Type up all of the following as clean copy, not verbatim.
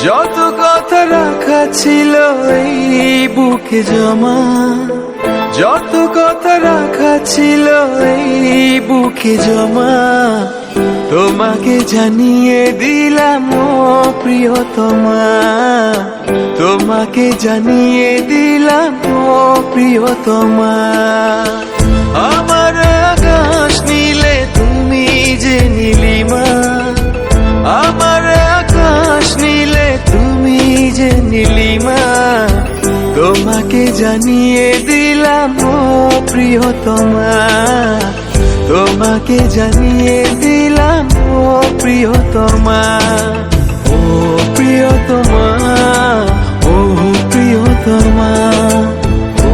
যত কথা রাখা ছিল এই বুকে জমা, যত কথা রাখা ছিল এই বুকে জমা, তোমাকে জানিয়ে দিলাম ও প্রিয়তমা, তোমাকে জানিয়ে দিলাম ও প্রিয়তমা। আমার আকাশ নীলে তুমি যে নীলিমা, আমার আকাশ নীলে তুমি যে নীলিমা, তোমাকে জানিয়ে দিলাম ও প্রিয়তমা, তোমাকে জানিয়ে দিলাম ও প্রিয়তমা। ও প্রিয়তমা, ও প্রিয়তমা, ও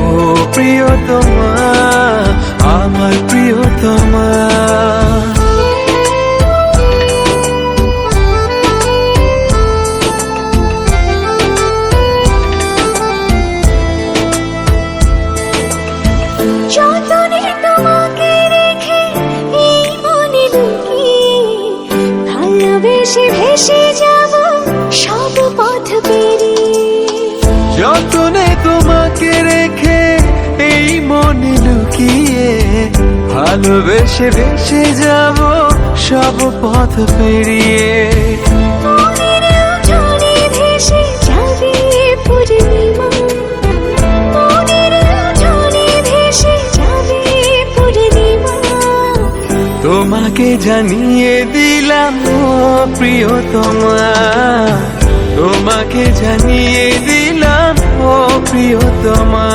প্রিয়তমা, আমার প্রিয়তমা। যতনে তোমাকে রেখে এই মনে লুকিয়ে, ভালোবেসে ভেসে যাব সব পথ পেরিয়ে। যতনে তোমাকে রেখে এই মনে লুকিয়ে, ভালোবেসে ভেসে যাব সব পথ পেরিয়ে। মনের জলে ভেসে যাবে পূর্ণিমা, মনের জলে ভেসে যাবে পূর্ণিমা, তোমাকে জানিয়ে দিলাম ও প্রিয়তমা, তোমাকে জানিয়ে দিলাম ও প্রিয়তমা।